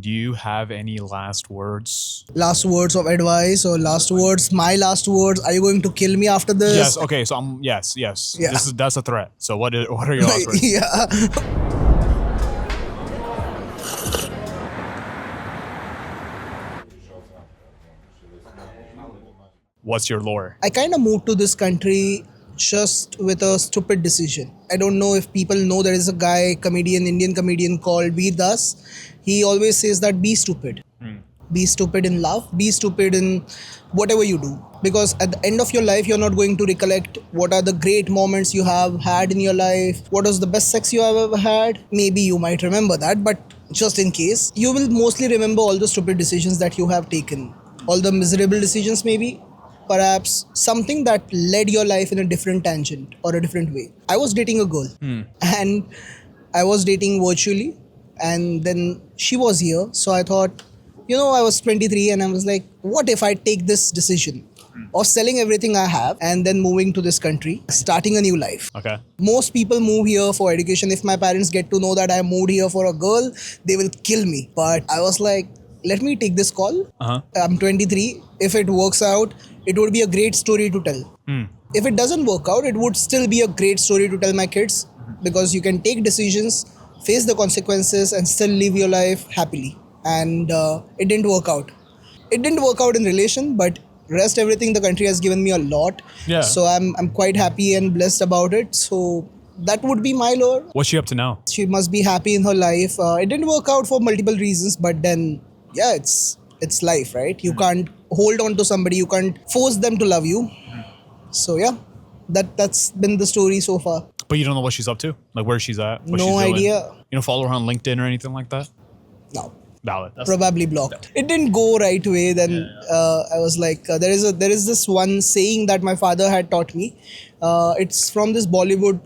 Do you have any last words? Last words of advice or last words, my last words. Are you going to kill me after this? Yes. Okay. So yes. Yeah. That's a threat. So what are your last words? Yeah. What's your lore? I kind of moved to this country just with a stupid decision. I don't know if people know there is a guy, comedian, Indian comedian called Veer Das. He always says that be stupid. Be stupid in love, be stupid in whatever you do. Because at the end of your life, you're not going to recollect what are the great moments you have had in your life, what was the best sex you have ever had. Maybe you might remember that, but just in case, you will mostly remember all the stupid decisions that you have taken, all the miserable decisions, maybe. Perhaps something that led your life in a different tangent or a different way. I was dating a girl and I was dating virtually, and then she was here. So I thought, I was 23 and I was like, what if I take this decision of selling everything I have and then moving to this country, starting a new life? Okay. Most people move here for education. If my parents get to know that I moved here for a girl, they will kill me. But I was like, let me take this call. I'm 23. If it works out, it would be a great story to tell. If it doesn't work out, it would still be a great story to tell my kids, because you can take decisions, face the consequences, and still live your life happily. And it didn't work out. It didn't work out in relation, but rest everything, the country has given me a lot. Yeah. So I'm quite happy and blessed about it. So that would be my lore. What's she up to now? She must be happy in her life. It didn't work out for multiple reasons, but then yeah, it's life, right? You can't hold on to somebody. You can't force them to love you. So yeah, that's been the story so far. But you don't know what she's up to? Like where she's at? What No she's doing? idea. You don't follow her on LinkedIn or anything like that? No. Valid. Probably blocked. It didn't go right way. Then I was like, there is this one saying that my father had taught me. It's from this old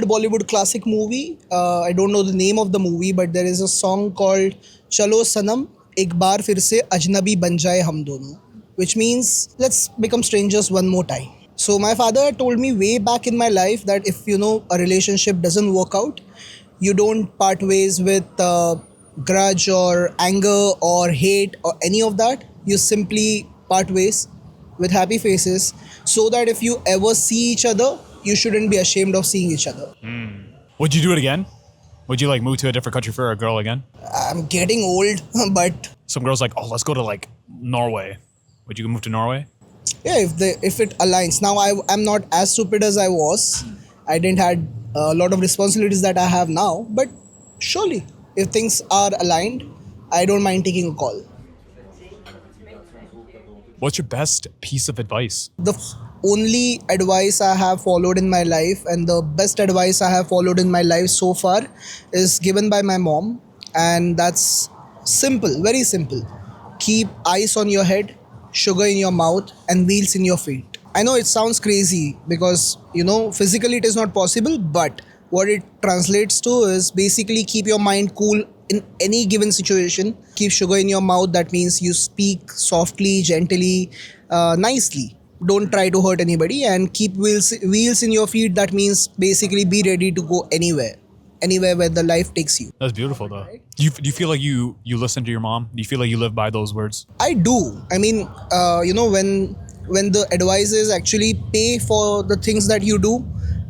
Bollywood classic movie. I don't know the name of the movie, but there is a song called "Chalo Sanam, Ek Baar Fir Se Ajnabi Ban Jaye Hum Dono," which means let's become strangers one more time. So my father had told me way back in my life that if a relationship doesn't work out, you don't part ways with grudge or anger or hate or any of that. You simply part ways with happy faces, so that if you ever see each other, you shouldn't be ashamed of seeing each other. Would you do it again? Would you like move to a different country for a girl again? I'm getting old, but Some girls like, oh, let's go to like Norway. Would you move to Norway? yeah, if it aligns. Now I'm not as stupid as I was. I didn't had a lot of responsibilities that I have now, but surely if things are aligned, I don't mind taking a call. What's your best piece of advice? The only advice I have followed in my life, and the best advice I have followed in my life so far, is given by my mom, and that's simple, very simple. Keep ice on your head, sugar in your mouth, and wheels in your feet. I know it sounds crazy because physically it is not possible, but what it translates to is basically keep your mind cool in any given situation. Keep sugar in your mouth. That means you speak softly, gently, nicely. Don't try to hurt anybody, and keep wheels in your feet. That means basically be ready to go anywhere where the life takes you. That's beautiful though. Do you feel like you listen to your mom? Do you feel like you live by those words? I do. I mean, when the advice is actually pay for the things that you do,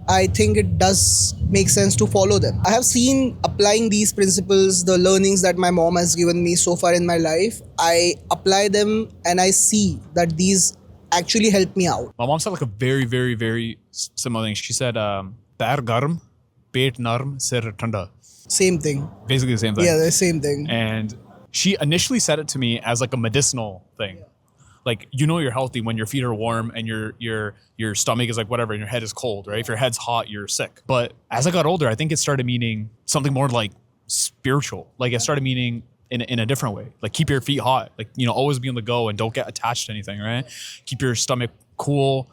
I think it does make sense to follow them. I have seen applying these principles, the learnings that my mom has given me so far in my life. I apply them and I see that these actually help me out. My mom said like a very, very, very similar thing. She said, "Pair garm, pet narm, sir thanda." Same thing. Basically the same thing. Yeah, the same thing. And she initially said it to me as like a medicinal thing. Like, you're healthy when your feet are warm and your stomach is like whatever and your head is cold, right? If your head's hot, you're sick. But as I got older, I think it started meaning something more like spiritual. Like it started meaning in a different way. Like keep your feet hot. Like, always be on the go and don't get attached to anything, right? Keep your stomach cool.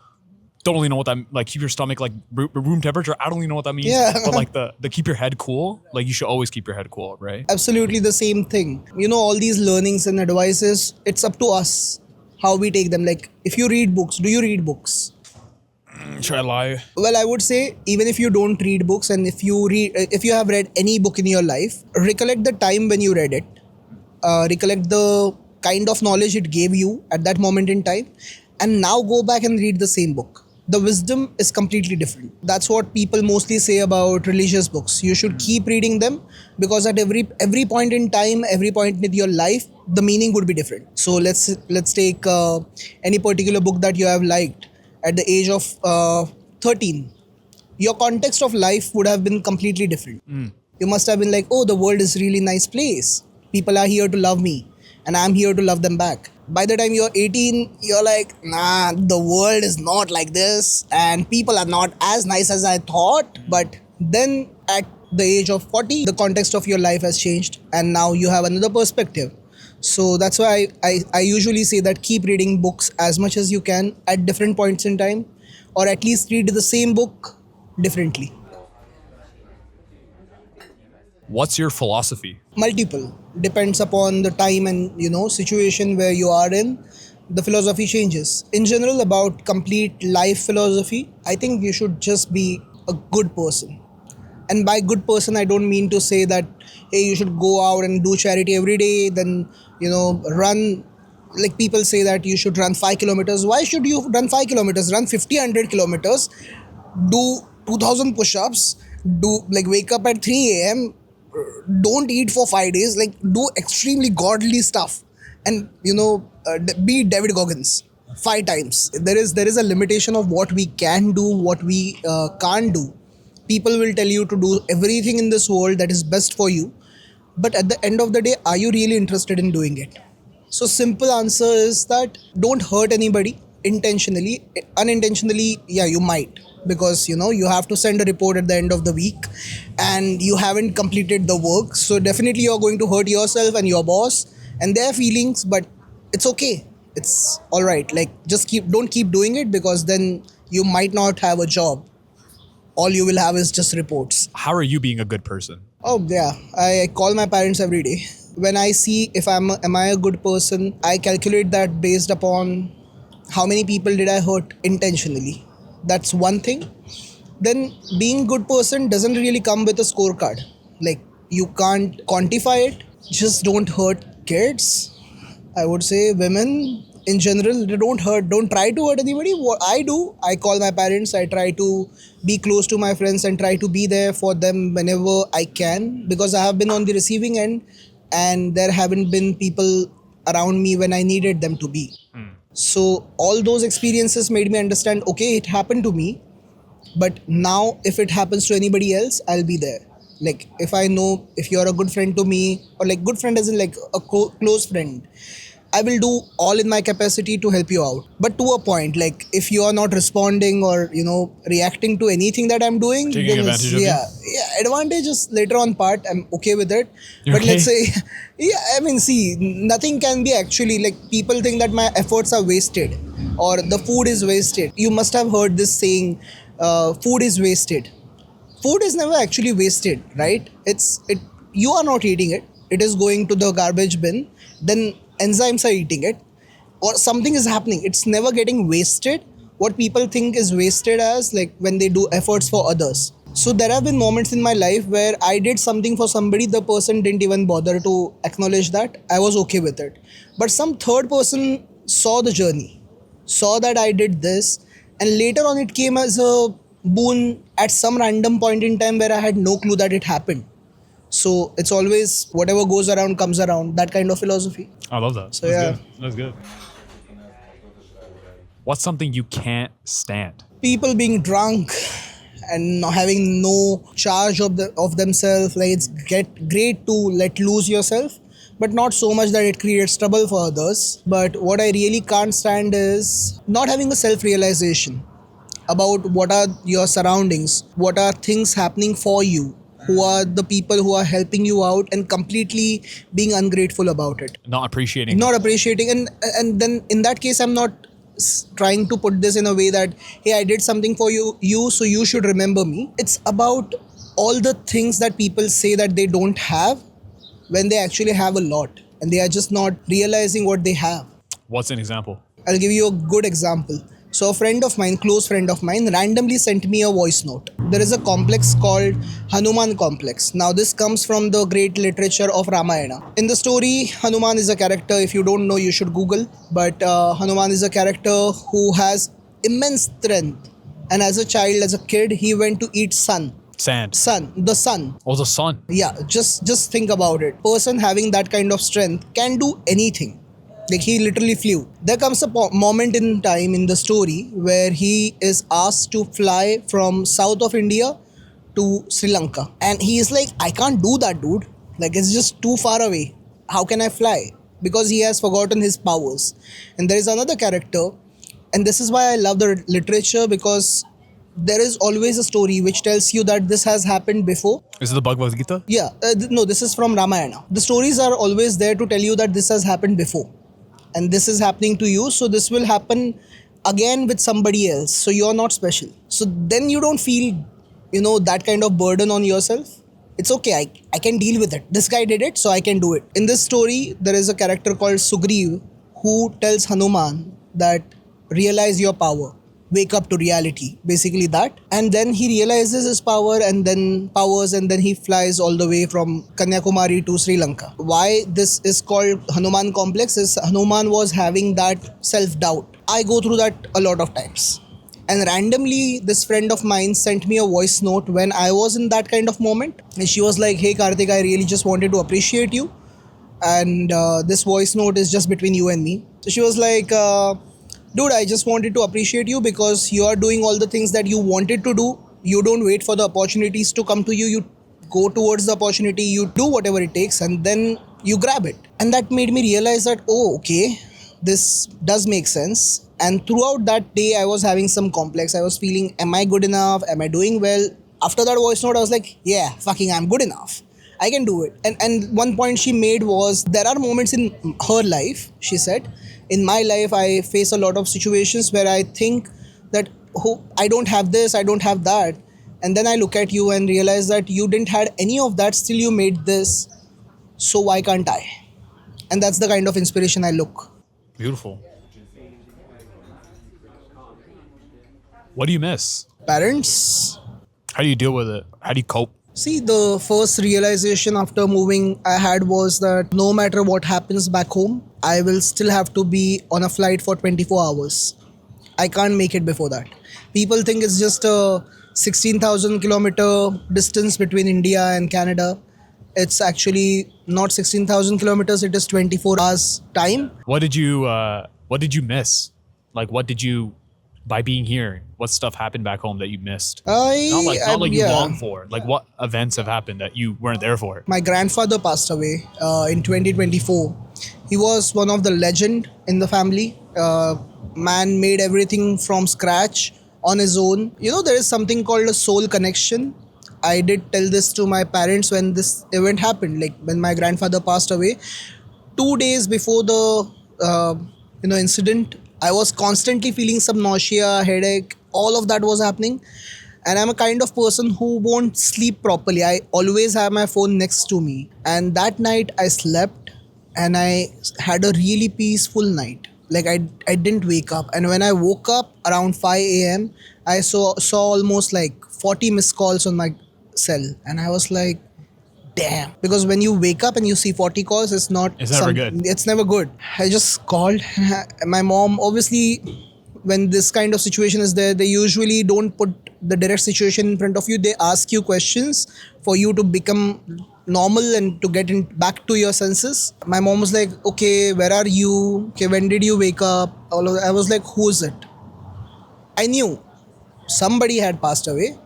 Don't really know what that, like keep your stomach like room temperature. I don't really know what that means. Yeah. But like the keep your head cool. Like you should always keep your head cool, right? Absolutely the same thing. All these learnings and advices, it's up to us how we take them. Like if you read books, do you read books? Should I lie? Well, I would say even if you don't read books, and if you have read any book in your life, recollect the time when you read it. recollect the kind of knowledge it gave you at that moment in time, and now go back and read the same book. The wisdom is completely different. That's what people mostly say about religious books. You should keep reading them, because at every point in time, every point in your life, the meaning would be different. So let's take any particular book that you have liked at the age of 13. Your context of life would have been completely different. You must have been like, oh, the world is really nice place. People are here to love me, and I'm here to love them back. By the time you're 18, you're like, nah, the world is not like this, and people are not as nice as I thought. But then at the age of 40, the context of your life has changed, and now you have another perspective. So that's why I usually say that keep reading books as much as you can at different points in time, or at least read the same book differently. What's your philosophy? Multiple, depends upon the time and situation where you are in. The philosophy changes. In general, about complete life philosophy, I think you should just be a good person. And by good person, I don't mean to say that, hey, you should go out and do charity every day, then run. Like people say that you should run 5 kilometers. Why should you run 5 kilometers? Run 50, 100 kilometers, do 2000 push-ups, do like wake up at 3 a.m., don't eat for 5 days, like do extremely godly stuff, and be David Goggins 5 times. There is a limitation of what we can do, what we can't do. People will tell you to do everything in this world that is best for you, but at the end of the day, are you really interested in doing it? So simple answer is that don't hurt anybody intentionally. Unintentionally, yeah, you might, because you have to send a report at the end of the week and you haven't completed the work, so definitely you're going to hurt yourself and your boss and their feelings. But it's okay, it's all right. Like, just don't keep doing it, because then you might not have a job. All you will have is just reports. How are you being a good person? Oh yeah, I call my parents every day. When I see if am I a good person, I calculate that based upon how many people did I hurt intentionally. That's one thing. Then being good person doesn't really come with a scorecard. Like, you can't quantify it. Just don't hurt kids. I would say women in general, they don't try to hurt anybody. What I do, I call my parents, I try to be close to my friends and try to be there for them whenever I can, because I have been on the receiving end and there haven't been people around me when I needed them to be. So all those experiences made me understand, okay, it happened to me, but now if it happens to anybody else, I'll be there. Like, if I know if you're a good friend to me, or like good friend as in like a close friend, I will do all in my capacity to help you out. But to a point, like if you are not responding or reacting to anything that I'm doing, Taking advantage of you? yeah, advantages later on part, I'm okay with it. You're But okay? let's say, yeah, I mean, see, nothing can be actually, like, people think that my efforts are wasted or the food is wasted. You must have heard this saying, food is wasted. Food is never actually wasted, right? You are not eating it. It is going to the garbage bin. Then enzymes are eating it, or something is happening. It's never getting wasted. What people think is wasted as like when they do efforts for others. So there have been moments in my life where I did something for somebody, the person didn't even bother to acknowledge that. I was okay with it. But some third person saw the journey, saw that I did this, and later on it came as a boon at some random point in time where I had no clue that it happened. So it's always whatever goes around comes around, that kind of philosophy. I love that. So, That's yeah. good. That's good. What's something you can't stand? People being drunk and having no charge of themselves. Like, it's great to let loose yourself, but not so much that it creates trouble for others. But what I really can't stand is not having a self-realization about what are your surroundings, what are things happening for you, who are the people who are helping you out, and completely being ungrateful about it. Not appreciating. Not appreciating. And then in that case, I'm not trying to put this in a way that, hey, I did something for you so you should remember me. It's about all the things that people say that they don't have when they actually have a lot, and they are just not realizing what they have. What's an example? I'll give you a good example. So a friend of mine, close friend of mine, randomly sent me a voice note. There is a complex called Hanuman complex. Now this comes from the great literature of Ramayana. In the story, Hanuman is a character. If you don't know, you should Google. But Hanuman is a character who has immense strength. And as a child, as a kid, he went to eat sun. Sand. The sun. Oh, the sun. Yeah, just think about it. Person having that kind of strength can do anything. Like he literally flew. There comes a moment in time in the story where he is asked to fly from south of India to Sri Lanka. And he is like, I can't do that, dude. Like it's just too far away. How can I fly? Because he has forgotten his powers. And there is another character. And this is why I love the literature, because there is always a story which tells you that this has happened before. Is it the Bhagavad Gita? Yeah, no, this is from Ramayana. The stories are always there to tell you that this has happened before. And this is happening to you, so this will happen again with somebody else. So you're not special. So then you don't feel, that kind of burden on yourself. It's okay, I can deal with it. This guy did it, so I can do it. In this story, there is a character called Sugriv who tells Hanuman that realize your power. Wake up to reality, basically that. And then he realizes his power and then he flies all the way from Kanyakumari to Sri Lanka. Why this is called Hanuman complex is Hanuman was having that self-doubt. I go through that a lot of times. And randomly, this friend of mine sent me a voice note when I was in that kind of moment. And she was like, hey Kartik, I really just wanted to appreciate you. And this voice note is just between you and me. So she was like, dude, I just wanted to appreciate you because you are doing all the things that you wanted to do. You don't wait for the opportunities to come to you. You go towards the opportunity, you do whatever it takes, and then you grab it. And that made me realize that, oh, okay, this does make sense. And throughout that day, I was having some complex. I was feeling, am I good enough? Am I doing well? After that voice note, I was like, yeah, fucking I'm good enough. I can do it. And one point she made was, there are moments in her life, she said, in my life, I face a lot of situations where I think that, oh, I don't have this, I don't have that. And then I look at you and realize that you didn't have any of that, still you made this. So why can't I? And that's the kind of inspiration I look. Beautiful. What do you miss? Parents. How do you deal with it? How do you cope? See, the first realization after moving I had was that no matter what happens back home, I will still have to be on a flight for 24 hours. I can't make it before that. People think it's just a 16,000 kilometer distance between India and Canada. It's actually not 16,000 kilometers, it is 24 hours time. What did you miss? Like, what did you, by being here, what stuff happened back home that you missed? Not like you longed for. Like, what events have happened that you weren't there for? My grandfather passed away in 2024. He was one of the legend in the family. Man made everything from scratch on his own. There is something called a soul connection. I did tell this to my parents when this event happened. Like when my grandfather passed away, 2 days before the incident, I was constantly feeling some nausea, headache, all of that was happening. And I'm a kind of person who won't sleep properly. I always have my phone next to me. And that night I slept and I had a really peaceful night. Like I didn't wake up. And when I woke up around 5 a.m., I saw almost like 40 missed calls on my cell. And I was like, damn. Because when you wake up and you see 40 calls, it's never good. It's never good. I just called. My mom, obviously, when this kind of situation is there, they usually don't put the direct situation in front of you. They ask you questions for you to become normal and to get back to your senses. My mom was like, okay, where are you? Okay, when did you wake up? I was like, who's it? I knew somebody had passed away.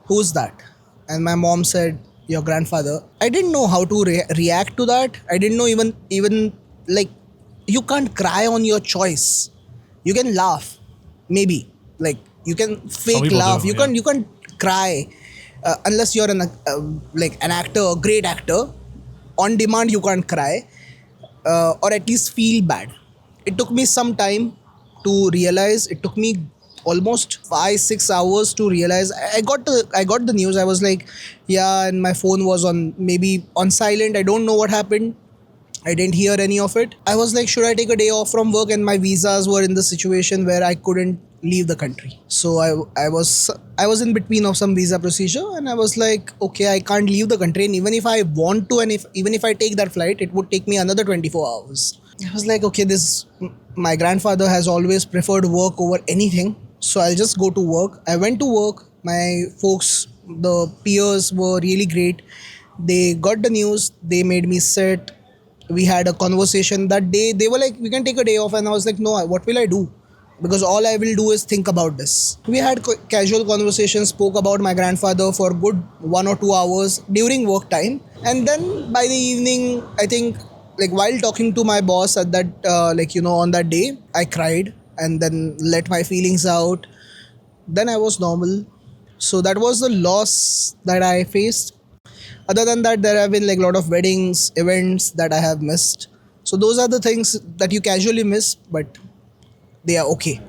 Who's that? And my mom said, your grandfather. I didn't know how to react to that. I didn't know even like, you can't cry on your choice. You can laugh, maybe. Like you can fake laugh. You can't cry unless you're an actor, a great actor. On demand, you can't cry or at least feel bad. It took me some time to realize. It took me almost 5-6 hours to realize. I got the news. I was like, yeah, and my phone was maybe on silent. I don't know what happened. I didn't hear any of it. I was like, should I take a day off from work? And my visas were in the situation where I couldn't leave the country. So I was in between of some visa procedure, and I was like, okay, I can't leave the country, and even if I want to, and even if I take that flight, it would take me another 24 hours. I was like, okay, this my grandfather has always preferred work over anything, so I'll just go to work. I went to work. My folks, the peers were really great. They got the news. They made me sit. We had a conversation that day. They were like, we can take a day off, and I was like, no, what will I do? Because all I will do is think about this. We had casual conversations, spoke about my grandfather for good 1 or 2 hours during work time, and then by the evening, I think, like while talking to my boss at that, on that day, I cried and then let my feelings out. Then I was normal. So that was the loss that I faced. Other than that, there have been like a lot of weddings, events that I have missed. So those are the things that you casually miss, but they are okay.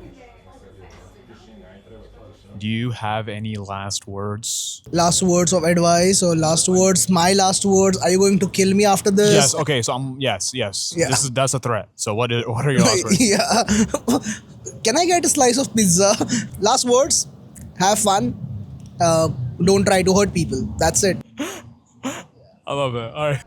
Do you have any last words? Last words of advice or last words, my last words. Are you going to kill me after this? Yes. Okay. So yes. Yeah. That's a threat. So what are your last words? Yeah. Can I get a slice of pizza? Last words. Have fun. Don't try to hurt people. That's it. I love it. All right.